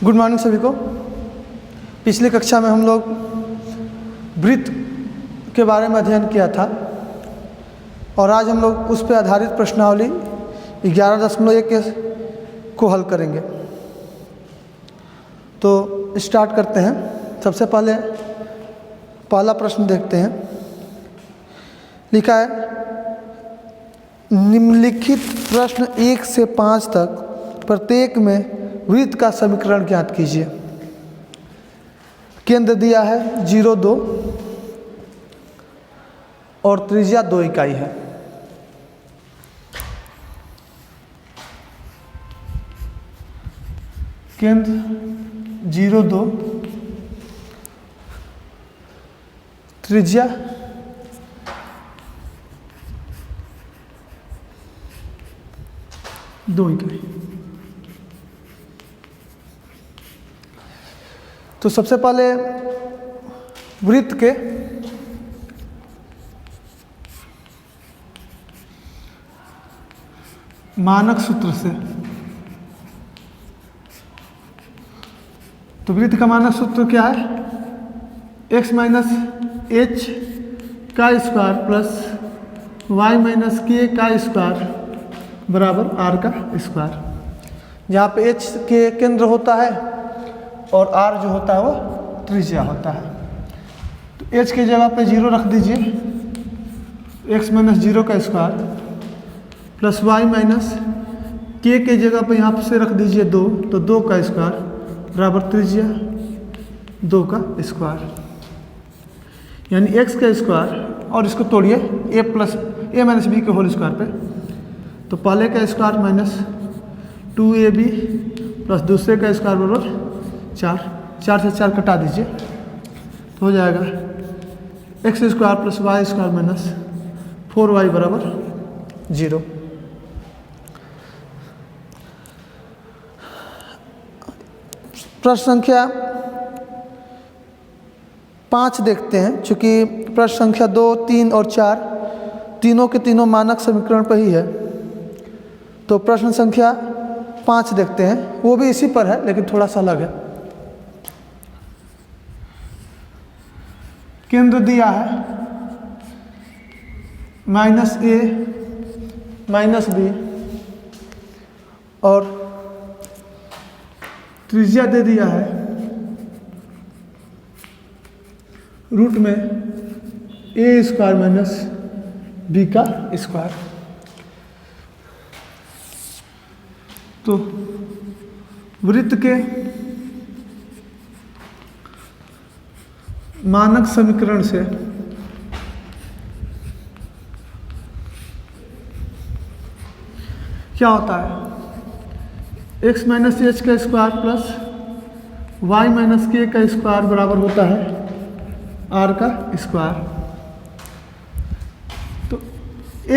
Good morning सभी को। पिछली कक्षा में हम लोग वृत्त के बारे में अध्ययन किया था और आज हम लोग उस पर आधारित प्रश्नावली 11.1 को हल करेंगे। तो स्टार्ट करते हैं। सबसे पहले पहला प्रश्न देखते हैं। लिखा है, निम्नलिखित प्रश्न 1 से 5 तक प्रत्येक में वृत्त का समीकरण ज्ञात कीजिए। केंद्र दिया है 0,2 और त्रिज्या 2 इकाई है। केंद्र 0,2, त्रिज्या 2 इकाई। तो सबसे पहले वृत्त के मानक सूत्र से, तो वृत्त का मानक सूत्र क्या है? x माइनस h का square plus y minus k का स्क्वायर बराबर r का स्क्वायर। जहाँ पे h के केंद्र होता है और r जो होता है वो त्रिज्या होता है। तो h की जगह पे 0 रख दीजिए, x माइनस 0 का square plus y minus k के जगह पे यहाँ से रख दीजिए 2, तो 2 का स्क्वायर बराबर त्रिज्या 2 का स्क्वायर, यानी x का स्क्वायर और इसको तोड़िए a plus a minus b के होल स्क्वायर पे। तो पहले का स्क्वायर माइनस 2ab प्लस दूसरे का स्क्वायर बराबर 4 से 4 कटा दीजिए तो हो जाएगा x square plus y square minus 4y बराबर 0। प्रश्न संख्या 5 देखते हैं। चूँकि प्रश्न संख्या 2, 3 और 4 तीनों के तीनों मानक समीकरण पर ही है, तो प्रश्न संख्या 5 देखते हैं। वो भी इसी पर है लेकिन थोड़ा सा अलग है। केंद्र दिया है माइनस a माइनस b और त्रिज्या दे दिया है रूट में a स्क्वायर माइनस b का स्क्वायर। तो वृत्त के मानक समीकरण से क्या होता है? x माइनस एच का स्क्वायर प्लस y माइनस के का स्क्वायर बराबर होता है r का स्क्वायर। तो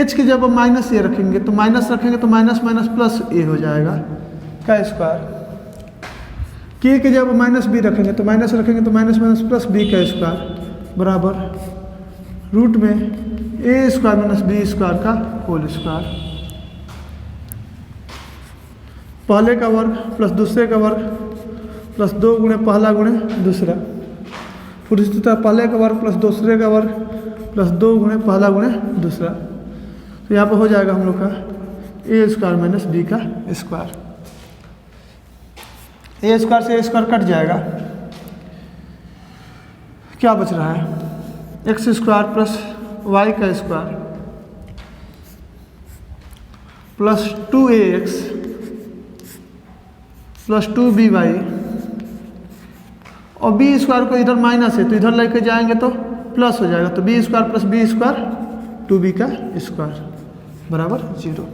h की जब माइनस ए रखेंगे तो माइनस रखेंगे तो माइनस माइनस प्लस ए हो जाएगा का स्क्वायर। k की जब माइनस बी रखेंगे तो माइनस रखेंगे तो माइनस माइनस प्लस बी का स्क्वायर बराबर रूट में ए स्क्वायर माइनस बी स्क्वायर का होल स्क्वायर। पहले का वर्ग प्लस दूसरे का वर्ग प्लस 2 गुणे पहला गुणे दूसरा, फिर इसी तरह पहले का वर्ग प्लस दूसरे का वर्ग प्लस 2 गुणे पहला गुणे दूसरा। तो यहाँ पर हो जाएगा हम लोग का ए स्क्वायर माइनस बी का स्क्वायर। ए स्क्वायर से ए स्क्वायर कट जाएगा, क्या बच रहा है? एक्स स्क्वायर प्लस वाई का square plus 2ax plus 2by और बी स्क्वायर को इधर माइनस है तो इधर लेके जाएंगे तो प्लस हो जाएगा। तो B square plus B square 2b का स्क्वायर बराबर 0।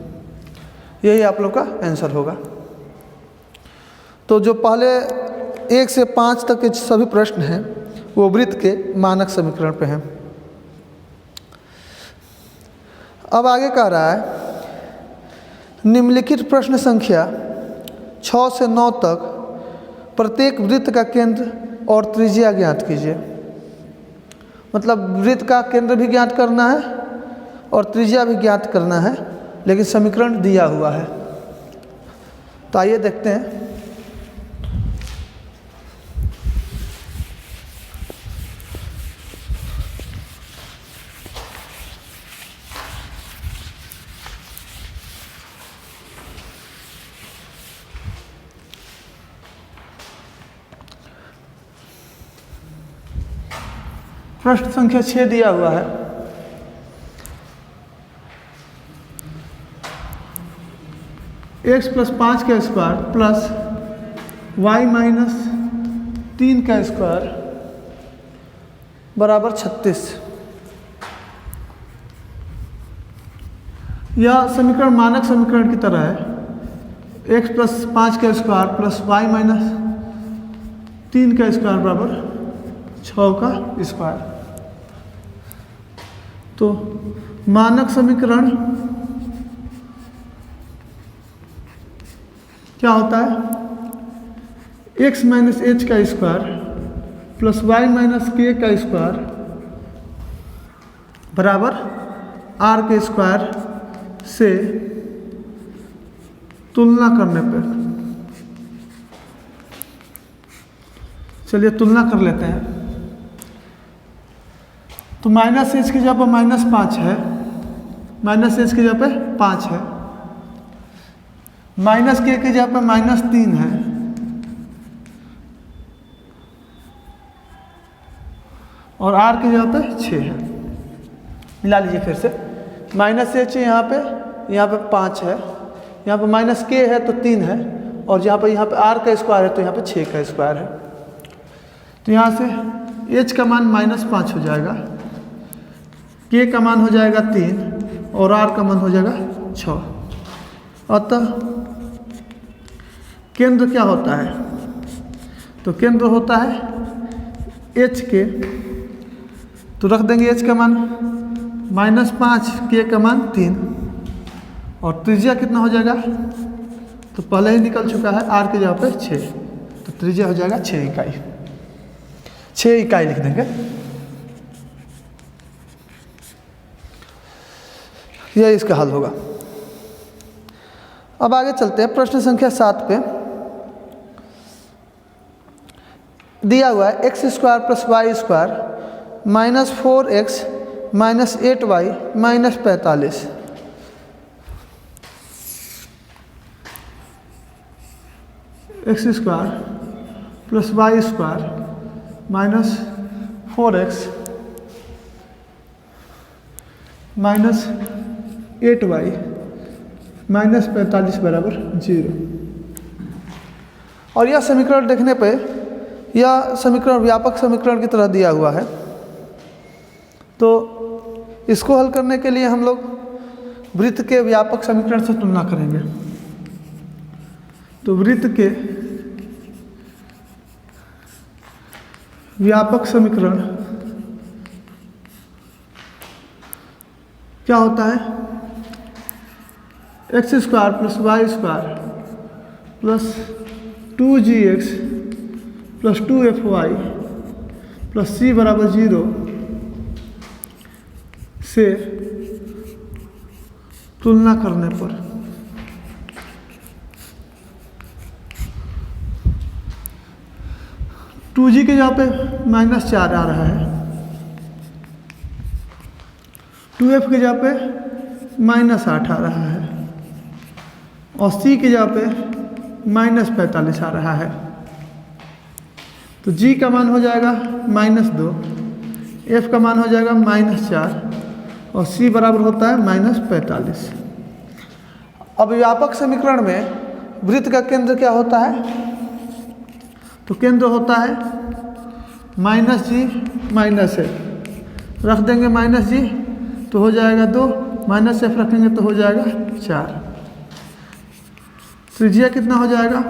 यही आप लोग का आंसर होगा। तो जो पहले 1 से 5 तक के सभी प्रश्न हैं वो वृत्त के मानक समीकरण पे हैं। अब आगे कह रहा है, निम्नलिखित प्रश्न संख्या 6 से 9 तक प्रत्येक वृत्त का केंद्र और त्रिज्या ज्ञात कीजिए। मतलब वृत्त का केंद्र भी ज्ञात करना है और त्रिज्या भी ज्ञात करना है, लेकिन समीकरण दिया हुआ है। तो आइए देखते हैं। प्रश्न संख्या 6 दिया हुआ है। x प्लस 5 का स्क्वायर प्लस y माइनस 3 का स्क्वायर बराबर 36। यह समीकरण मानक समीकरण की तरह है। x प्लस 5 का स्क्वायर प्लस y माइनस 3 का स्क्वायर बराबर 6 का स्क्वायर। तो मानक समीकरण क्या होता है? x माइनस एच का स्क्वायर प्लस y माइनस के का स्क्वायर बराबर r के स्क्वायर से तुलना करने पर, चलिए तुलना कर लेते हैं। तो माइनस एच की जगह पर माइनस 5 है, माइनस एच की जगह पे 5 है, माइनस के की जगह पे माइनस 3 है, और r की जगह पे 6 है। मिला लीजिए फिर से। माइनस एच यहाँ पे 5 है, यहाँ पे माइनस के है तो 3 है, और यहाँ पे r का स्क्वायर है तो यहाँ पे 6 का स्क्वायर है। तो यहाँ से h का मान माइनस 5 हो जाएगा, k का मान हो जाएगा 3 और r का मान हो जाएगा 6। अतः केंद्र क्या होता है? तो केंद्र होता है h के, तो रख देंगे h का मान माइनस 5, k का मान 3, और त्रिज्या कितना हो जाएगा? तो पहले ही निकल चुका है, r की जगह पे 6, तो त्रिज्या हो जाएगा 6 इकाई। 6 इकाई लिख देंगे। यह इसका हल होगा। अब आगे चलते हैं प्रश्न संख्या 7 पे। दिया हुआ है X square plus Y square minus 4x minus 8y minus 45। X square plus Y square minus 4x minus 8y minus 45 बराबर 0। और यह समीकरण देखने पे यह समीकरण व्यापक समीकरण की तरह दिया हुआ है। तो इसको हल करने के लिए हम लोग वृत्त के व्यापक समीकरण से तुलना करेंगे। तो वृत्त के व्यापक समीकरण क्या होता है? X square plus Y square plus 2gx plus 2fy plus c बराबर 0 से तुलना करने पर टू जी के जगह पे माइनस 4 आ रहा है, 2f के जगह पे माइनस 8 आ रहा है, और c की जगह पे माइनस 45 आ रहा है। तो g का मान हो जाएगा माइनस 2, f का मान हो जाएगा माइनस 4, और c बराबर होता है माइनस 45। अब व्यापक समीकरण में वृत्त का केंद्र क्या होता है? तो केंद्र होता है माइनस जी माइनस एफ। रख देंगे माइनस जी तो हो जाएगा 2, माइनस एफ रखेंगे तो हो जाएगा 4। त्रिज्या कितना हो जाएगा?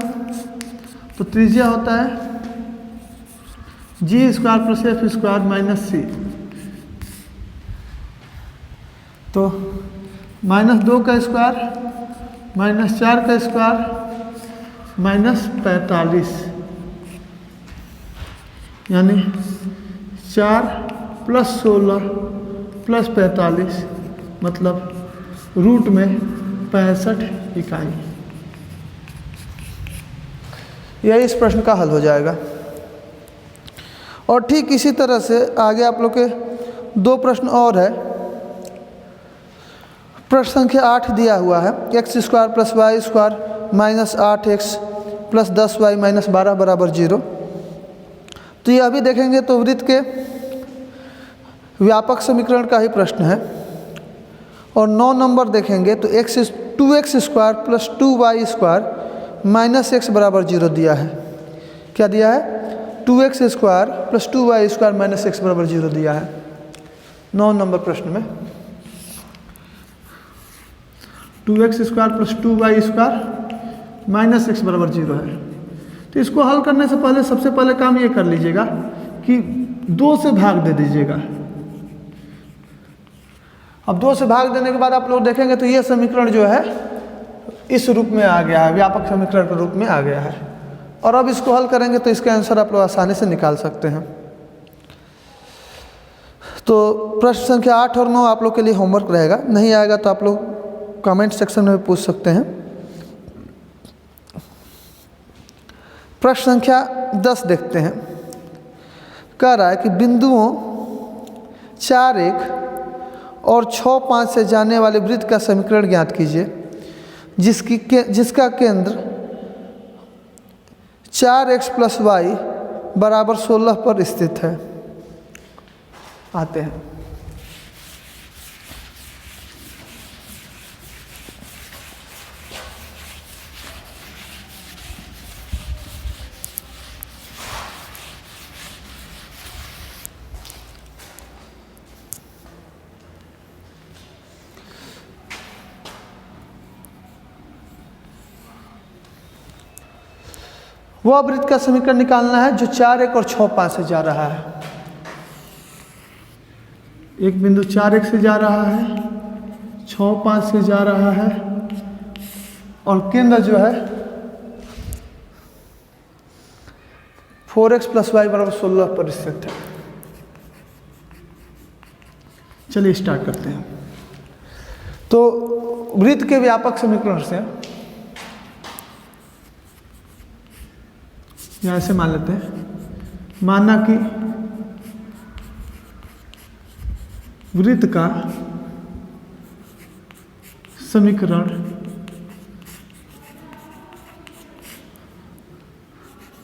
तो त्रिज्या होता है G square plus F square minus C. तो माइनस 2 का स्क्वायर माइनस 4 का स्क्वायर माइनस 45, यानी 4 प्लस 16 प्लस 45 मतलब रूट में 65 इकाई। यह इस प्रश्न का हल हो जाएगा। और ठीक इसी तरह से आगे आप लोग के 2 प्रश्न और है। प्रश्न संख्या 8 दिया हुआ है X square plus Y square minus 8x plus 10y minus 12 बराबर 0। तो यह अभी देखेंगे तो वृत्त के व्यापक समीकरण का ही प्रश्न है और 9 नंबर देखेंगे तो 2x² plus 2y² minus x बराबर 0 दिया है। क्या दिया है? 2x² plus 2y² minus x बराबर 0 दिया है 9 नंबर प्रश्न में। 2x² plus 2y² minus x बराबर 0 है। तो इसको हल करने से पहले सबसे पहले काम ये कर लीजिएगा कि 2 से भाग दे दीजिएगा। अब 2 से भाग देने के बाद आप लोग देखेंगे तो ये समीकरण जो है इस रूप में आ गया है, व्यापक समीकरण के रूप में आ गया है। और अब इसको हल करेंगे तो इसका आंसर आप लोग आसानी से निकाल सकते हैं। तो प्रश्न संख्या 8 और 9 आप लोग के लिए होमवर्क रहेगा, नहीं आएगा तो आप लोग कमेंट सेक्शन में पूछ सकते हैं। प्रश्न संख्या 10 देखते हैं। कह रहा है कि बिंदुओं 4, 1 और 6, 5 से जाने वाले वृत्त का समीकरण ज्ञात कीजिए जिसका केंद्र 4x प्लस y बराबर 16 पर स्थित है। आते हैं। वह वृत्त का समीकरण निकालना है जो 4, 1 और 6, 5 से जा रहा है। एक बिंदु 4, 1 से जा रहा है, 6, 5 से जा रहा है और केंद्र जो है 4x प्लस y बराबर 16 पर स्थित है। चलिए स्टार्ट करते हैं। तो वृत्त के व्यापक समीकरण से या ऐसे मान लेते हैं, माना कि वृत्त का समीकरण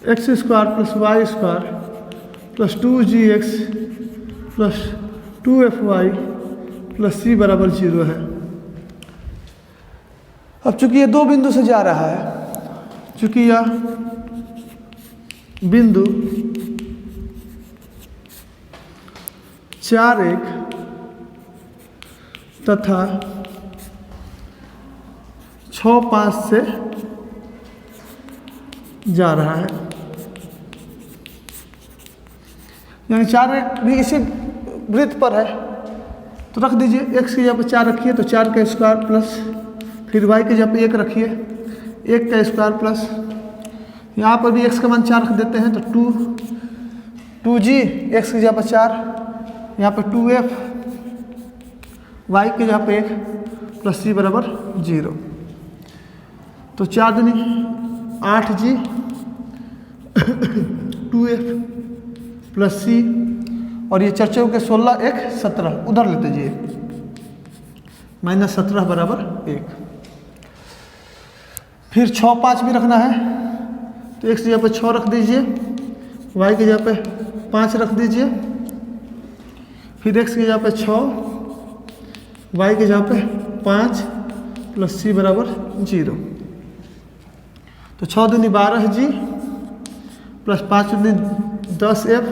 x² plus y² plus 2gx plus 2fy plus c बराबर 0 है। अब चूंकि ये 2 बिंदु से जा रहा है, चूंकि यह बिंदु 4, 1 तथा 6, 5 से जा रहा है, यानी 4, 1 भी इसी वृत्त पर है। तो रख दीजिए, x की जगह पर 4 रखिए तो 4 का स्क्वायर प्लस फिर y की जगह पर 1 रखिए, 1 का स्क्वायर प्लस यहाँ पर भी x का मान 4 रख देते हैं तो 2g x की जगह पर 4, यहाँ पर 2f y की जगह पर 1 प्लस c बराबर 0। तो 4 दूनी 8g 2f प्लस c और ये 4 के 16, 1 17 उधर लेते जाइए, माइनस 17 बराबर 1। फिर 6, 5 भी रखना है तो x की जगह पे 6 रख दीजिए, y की जगह पे 5 रख दीजिए, फिर x की जगह पे 6, y की जगह पे 5 प्लस c बराबर 0। तो 6 दूनी 12g प्लस 5 दूनी 10f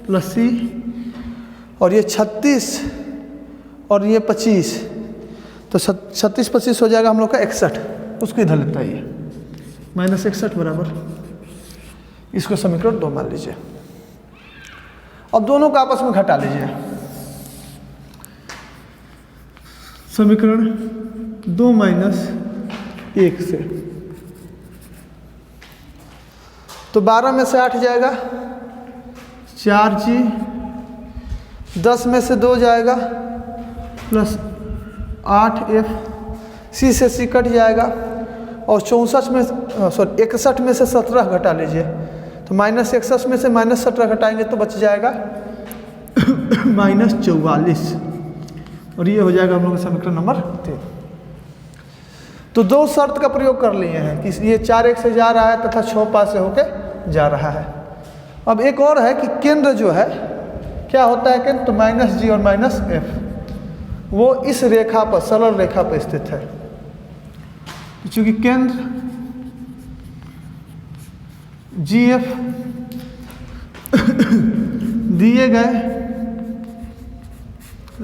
प्लस c और ये 36 और ये 25, तो 36, 25 हो जाएगा हम लोग का 61, उसको इधर लेता है माइनस 61 बराबर, इसको समीकरण 2 मान लीजिए। अब दोनों को आपस में घटा लीजिए। समीकरण 2 माइनस 1 से तो 12 में से 8 जाएगा, 4g 10 में से 2 जाएगा प्लस 8f, c से c कट जाएगा और 64 में 61 में से 17 घटा लीजिए तो माइनस 61 में से माइनस 17 घटाएंगे तो बच जाएगा माइनस 44 और ये हो जाएगा हम लोग का समीकरण नंबर 3। तो 2 शर्त का प्रयोग कर लिए हैं कि ये 4, 1 से जा रहा है तथा 6, 5 से होके जा रहा है। अब एक और है कि केंद्र जो है क्या होता है कि तो माइनस जी और माइनस एफ वो इस रेखा पर, सरल रेखा पर स्थित है। चूंकि केंद्र जी एफ दिए गए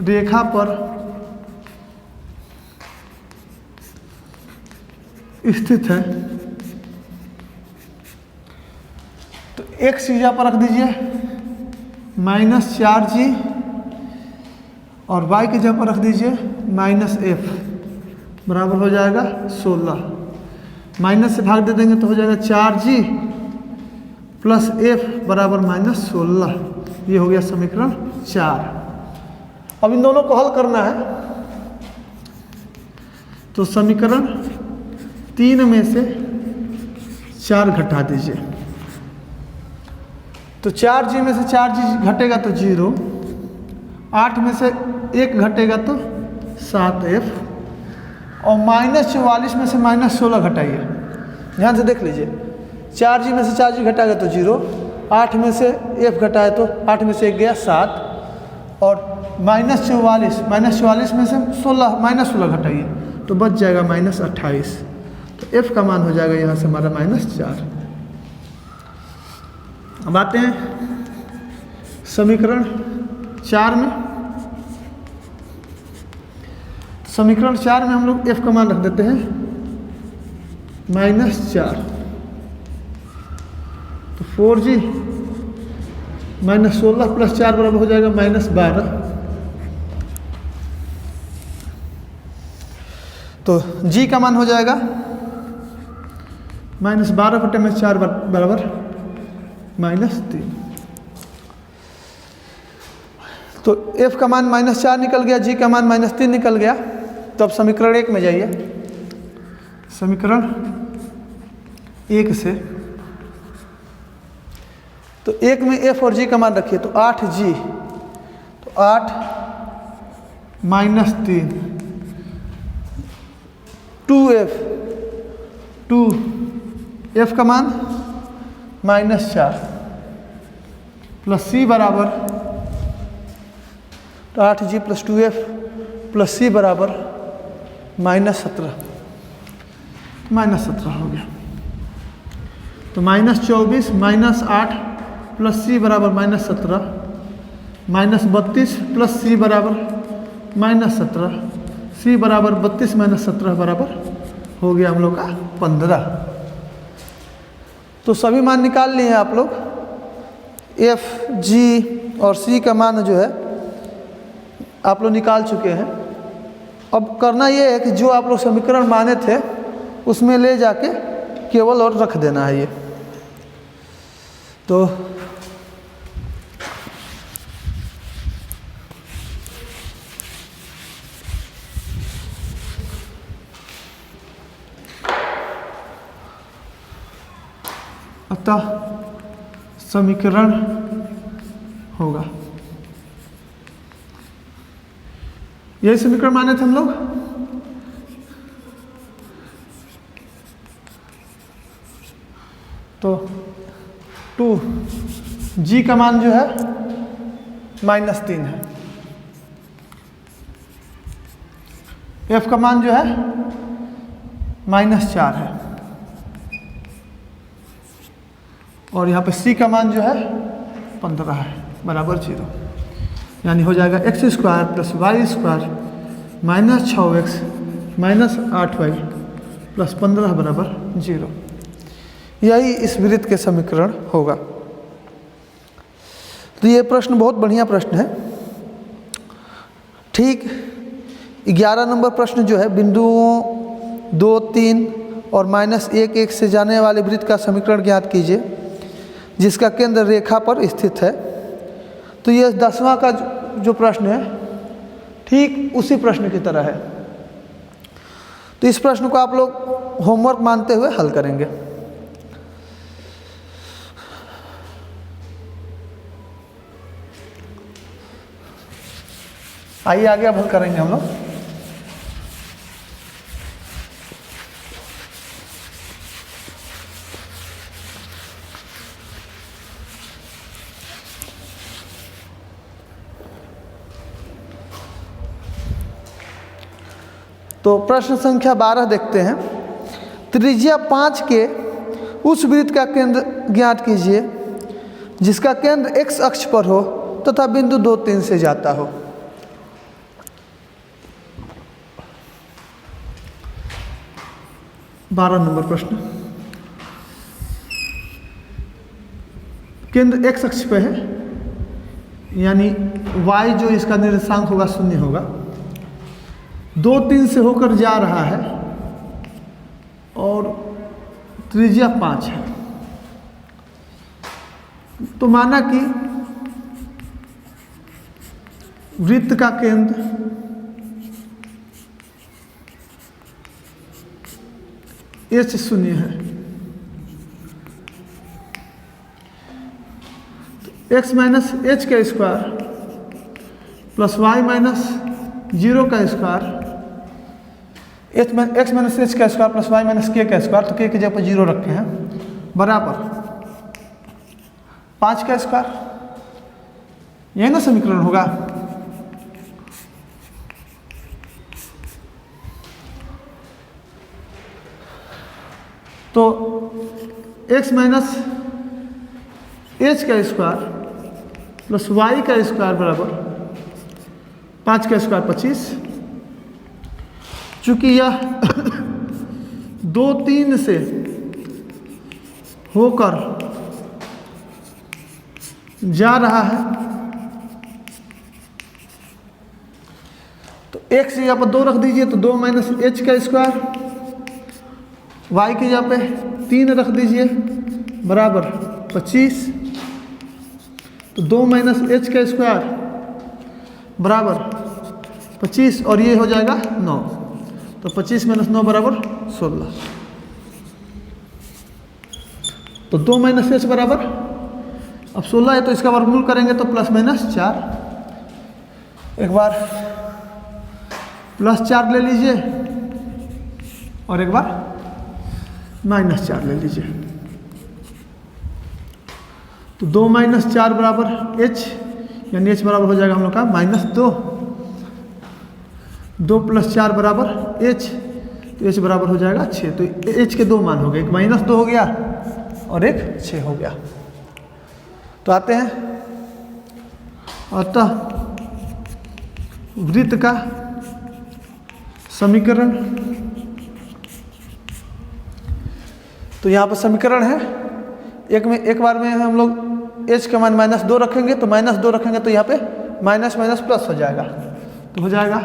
रेखा पर स्थित है, तो एक्स ईजा पर रख दीजिए -4g और y की जगह पर रख दीजिए -f बराबर हो जाएगा 16। माइनस से भाग दे देंगे तो हो जाएगा 4g प्लस f बराबर -16। ये हो गया समीकरण 4। अब इन दोनों को हल करना है, तो समीकरण 3 में से 4 घटा दीजिए, तो 4g में से 4g घटेगा तो 0, 8 में से 1 घटेगा तो 7f और -44 में से -16 घटाइए। ध्यान से देख लीजिए, 4g में से 4g घटाएगा तो 0, 8 में से f घटाए तो 8 में से 1 गया 7 और -44 में से -16 घटाइए तो बच जाएगा -28। तो f का मान हो जाएगा यहाँ से हमारा -4। अब आते हैं समीकरण 4 में। समीकरण 4 में हम लोग f का मान रख देते हैं -4, तो 4g -16 प्लस 4 बराबर हो जाएगा -12। तो g का मान हो जाएगा -12 बटे में 4 बराबर -3। तो f का मान -4 निकल गया, g का मान -3 निकल गया। तो अब समीकरण 1 में जाइए। समीकरण 1 से तो 1 में f और g का मान रखिए, तो 8g, तो 8 -3 2f, 2f का मान -4 प्लस c बराबर, तो 8g plus 2f plus c बराबर -17 हो गया। तो -24 -8 प्लस c बराबर -17, -32 प्लस c बराबर -17, c बराबर 32 -17 बराबर हो गया हम लोग का 15। तो सभी मान निकाल लिए हैं आप लोग। f, g और c का मान जो है आप लोग निकाल चुके हैं। अब करना ये है कि जो आप लोग समीकरण माने थे उसमें ले जाके केवल और रख देना है ये। तो अतः समीकरण होगा, यही समीकरण माने थे हम लोग। तो 2g का मान जो है -3 है, f का मान जो है -4 है और यहाँ पे c का मान जो है 15 है बराबर 0। यानी हो जाएगा x² plus y² -6x -8y plus 15 बराबर 0। यही इस वृत्त के समीकरण होगा। तो ये प्रश्न बहुत बढ़िया प्रश्न है। ठीक 11 नंबर प्रश्न जो है, बिंदुओं 2, 3 और -1, 1 से जाने वाले वृत्त का समीकरण ज्ञात कीजिए जिसका केंद्र रेखा पर स्थित है। तो ये 10वां का जो प्रश्न है ठीक उसी प्रश्न की तरह है। तो इस प्रश्न को आप लोग होमवर्क मानते हुए हल करेंगे। आइए आगे अब हल करेंगे हम लोग। तो प्रश्न संख्या 12 देखते हैं। त्रिज्या 5 के उस वृत्त का केंद्र ज्ञात कीजिए जिसका केंद्र x अक्ष पर हो तथा बिंदु 2, 3 से जाता हो। बारह नंबर प्रश्न। केंद्र x अक्ष पे है, यानी y जो इसका निर्देशांक होगा 0 होगा, 2, 3 से होकर जा रहा है और त्रिज्या 5 है। तो माना कि वृत्त का केंद्र h 0 है, तो x माइनस एच का स्क्वायर प्लस y माइनस 0 का स्क्वायर, एक्स माइनस एच का square plus y minus k का स्क्वायर, तो k की जगह पर 0 रखे हैं, बराबर 5 का स्क्वायर। यही ना समीकरण होगा। तो x माइनस एच का स्क्वायर प्लस y का स्क्वायर बराबर 5 का स्क्वायर 25। चूंकि यह 2, 3 से होकर जा रहा है, तो x की जगह पर 2 रख दीजिए, तो 2 माइनस एच का स्क्वायर, y की जगह पे 3 रख दीजिए, बराबर 25। तो 2 माइनस एच का स्क्वायर बराबर 25 और ये हो जाएगा 9। तो 25 माइनस 9 बराबर 16। तो 2 माइनस एच बराबर, अब 16 है तो इसका वर्गमूल करेंगे तो प्लस माइनस 4। एक बार प्लस 4 ले लीजिए और एक बार माइनस 4 ले लीजिए। तो 2 माइनस 4 बराबर h, यानी h बराबर हो जाएगा हम लोग का -2। 2 प्लस 4 बराबर h, तो h बराबर हो जाएगा 6। तो h के 2 मान हो गए, एक -2 हो गया और एक 6 हो गया। तो आते हैं, अतः वृत्त का समीकरण। तो यहाँ पर समीकरण है, एक बार में हम लोग h का मान -2 रखेंगे, तो -2 रखेंगे तो यहाँ पे माइनस माइनस प्लस हो जाएगा। तो हो जाएगा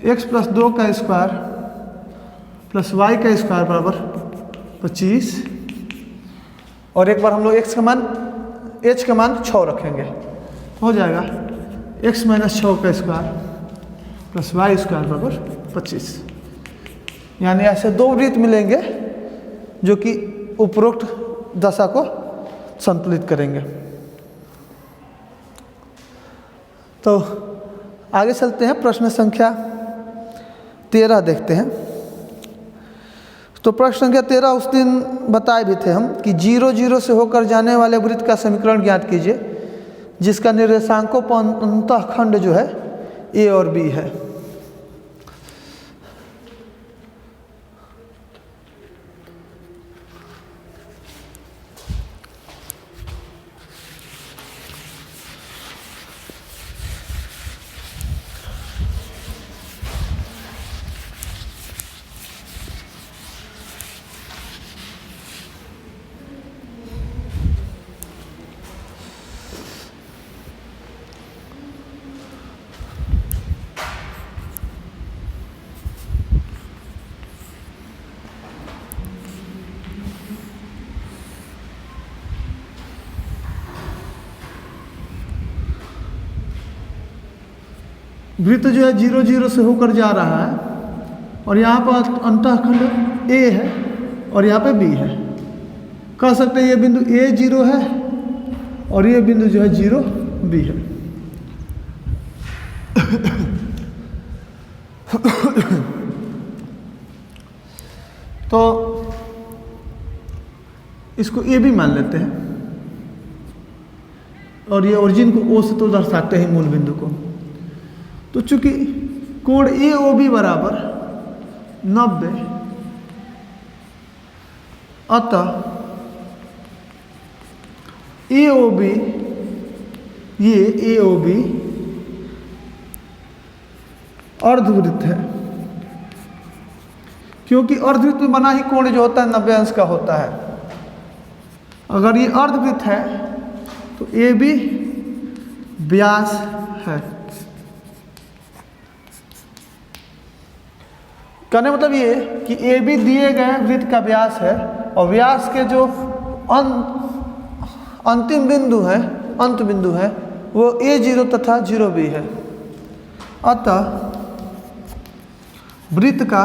x प्लस 2 का स्क्वायर प्लस y का स्क्वायर बराबर 25। और एक बार हम लोग h का मान 6 रखेंगे, हो जाएगा x माइनस 6 का स्क्वायर प्लस y स्क्वायर बराबर 25। यानी ऐसे 2 वृत्त मिलेंगे जो कि उपरोक्त दशा को संतुलित करेंगे। तो आगे चलते हैं, प्रश्न संख्या 13 देखते हैं। तो प्रश्न संख्या 13 उस दिन बताए भी थे हम कि 0, 0 से होकर जाने वाले वृत्त का समीकरण ज्ञात कीजिए जिसका निर्देशांकों पर अंतःखंड जो है a और b है। वृत्त जो है 0, 0 से होकर जा रहा है और यहाँ पर अंतःखंड A है और यहाँ पे B है। कह सकते हैं ये बिंदु A 0 है और ये बिंदु जो है 0 B है। तो इसको A भी मान लेते हैं और ये ओरिजिन को O से तो दर्शाते हैं मूल बिंदु को। तो चूंकि कोण AOB बराबर 90, अतः AOB, ये AOB अर्धवृत्त है, क्योंकि अर्धवृत्त में बना ही कोण जो होता है 90 अंश का होता है। अगर ये अर्धवृत्त है तो AB व्यास है। कहने मतलब ये कि AB दिए गए वृत्त का व्यास है और व्यास के जो अंतिम बिंदु है, अंत बिंदु है, वो A0 तथा 0B है। अतः वृत्त का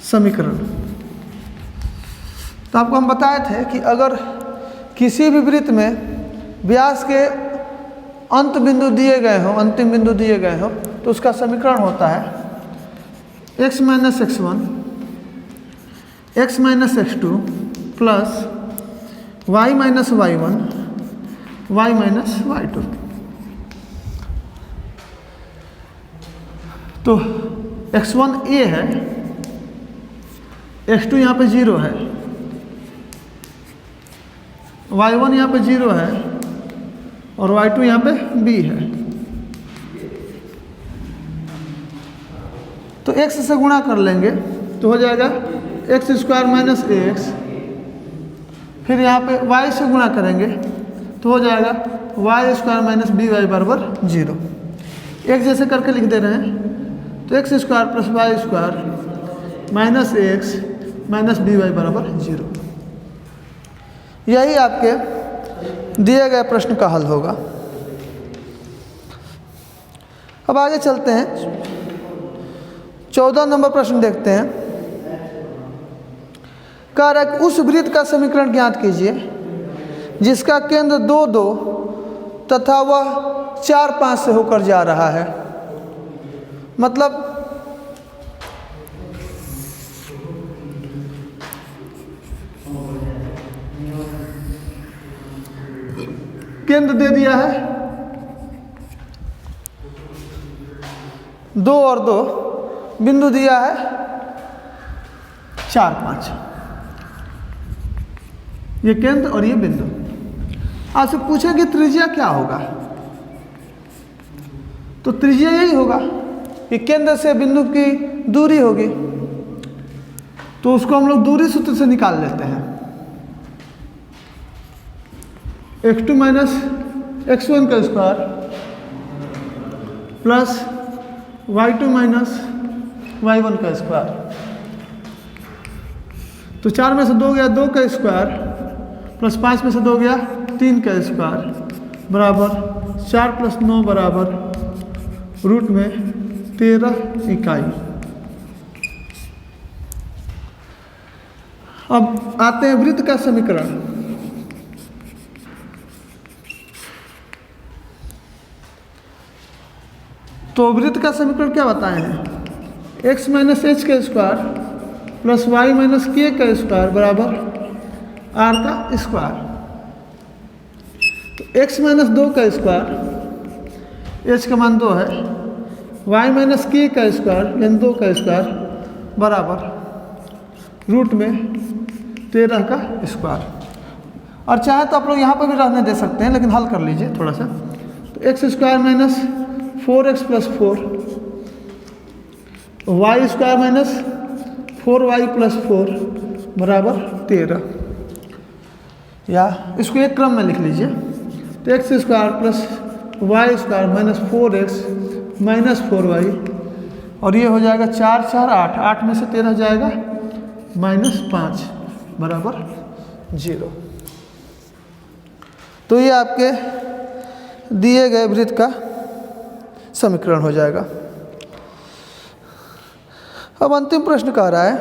समीकरण, तो आपको हम बताए थे कि अगर किसी भी वृत्त में व्यास के अंत बिंदु दिए गए हों, अंतिम बिंदु दिए गए हों, तो उसका समीकरण होता है x minus x1 x minus x2 plus y minus y1 y minus y2। तो x1 a है, x2 यहाँ पे 0 है, y1 यहाँ पे 0 है और y2 यहाँ पे b है। तो x से गुणा कर लेंगे तो हो जाएगा x स्क्वायर माइनस ax, फिर यहाँ पे y से गुणा करेंगे तो हो जाएगा y square minus B Y बराबर 0। एक जैसे करके लिख दे रहे हैं तो x square plus Y square minus X minus B Y बराबर 0। यही आपके दिए गए प्रश्न का हल होगा। अब आगे चलते हैं, 14 नंबर प्रश्न देखते हैं। कारक उस वृत्त का समीकरण ज्ञात कीजिए जिसका केंद्र 2 2 तथा वह 4 5 से होकर जा रहा है। मतलब केंद्र दे दिया है 2 और 2, बिंदु दिया है 4 5, ये केंद्र और ये बिंदु। आपसे पूछेंगे त्रिज्या क्या होगा, तो त्रिज्या यही होगा कि केंद्र से बिंदु की दूरी होगी, तो उसको हम लोग दूरी सूत्र से निकाल लेते हैं। x2 माइनस x1 का square plus y2 minus y1 का स्क्वायर, तो 4 में से 2 गया 2 का स्क्वायर प्लस 5 में से 2 गया 3 का स्क्वायर बराबर 4 प्लस 9 बराबर रूट में 13 इकाई। अब आते हैं वृत्त का समीकरण। तो वृत्त का समीकरण क्या बताए हैं, x माइनस एच का स्क्वायर प्लस वाई माइनस के का स्क्वायर बराबर r का स्क्वायर। तो x माइनस 2 का स्क्वायर, h का मान 2 है, y माइनस के का स्क्वायर यानी 2 का स्क्वायर बराबर रूट में 13 का स्क्वायर। और चाहे तो आप लोग यहाँ पर भी रहने दे सकते हैं, लेकिन हल कर लीजिए थोड़ा सा। तो X square minus 4x plus 4 Y square minus 4y plus 4 बराबर 13, या इसको एक क्रम में लिख लीजिए। तो X square plus Y square minus 4x minus 4y, और ये हो जाएगा 4 4 8, 8 में से 13 जाएगा माइनस 5 बराबर 0। तो ये आपके दिए गए वृत्त का समीकरण हो जाएगा। अब अंतिम प्रश्न कह रहा है,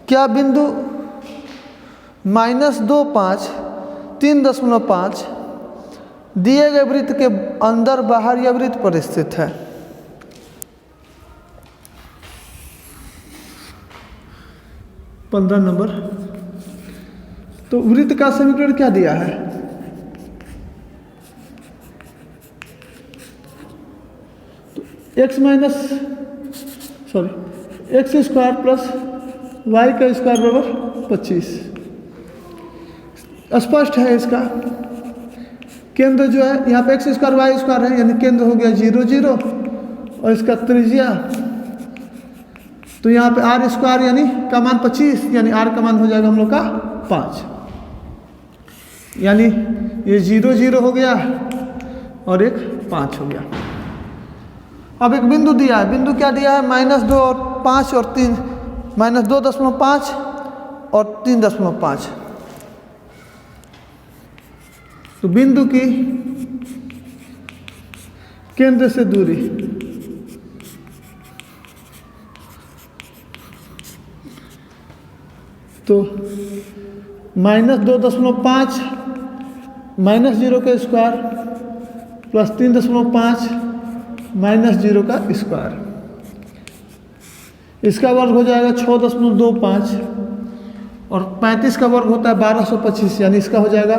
क्या बिंदु -2 5 3.5 दिए गए वृत्त के अंदर बाहर या वृत्त पर स्थित है। पंद्रह नंबर। तो वृत्त का समीकरण क्या दिया है, एक्स स्क्वायर प्लस वाई का स्क्वायर बराबर 25। स्पष्ट है इसका केंद्र जो है यहाँ पे एक्स स्क्वायर वाई स्क्वायर है, यानी केंद्र हो गया 0 0 और इसका त्रिज्या तो यहाँ पे आर स्क्वायर यानी का मान 25, यानी आर का मान हो जाएगा हम लोग का 5, यानी ये 0 0 हो गया और एक 5 हो गया। अब एक बिंदु दिया है, बिंदु क्या दिया है -2 और 5 और 3, -2.5 और 3.5। तो बिंदु की केंद्र से दूरी तो -2.5 -0 का स्क्वायर प्लस 3.5 -0 का स्क्वायर, इसका वर्ग हो जाएगा 6.25 और 35 का वर्ग होता है 1225, यानी इसका हो जाएगा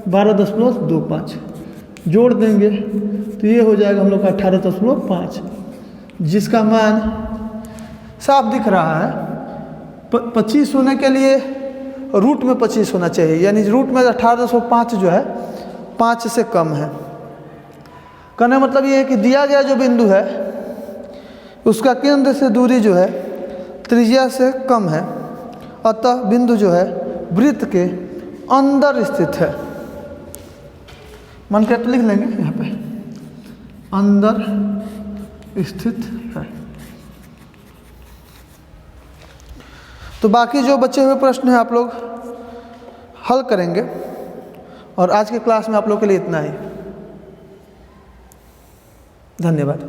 12.25। जोड़ देंगे तो ये हो जाएगा हम लोग का 18.5, जिसका मान साफ दिख रहा है। 25 होने के लिए रूट में 25 होना चाहिए, यानी रूट में 18.5 जो है 5 से कम है। कहने मतलब ये है कि दिया गया जो बिंदु है उसका केंद्र से दूरी जो है त्रिज्या से कम है, अतः बिंदु जो है वृत्त के अंदर स्थित है। मन करके लिख लेंगे यहाँ पे अंदर स्थित है। तो बाकी जो बचे हुए प्रश्न हैं आप लोग हल करेंगे, और आज के क्लास में आप लोग के लिए इतना ही। धन्यवाद।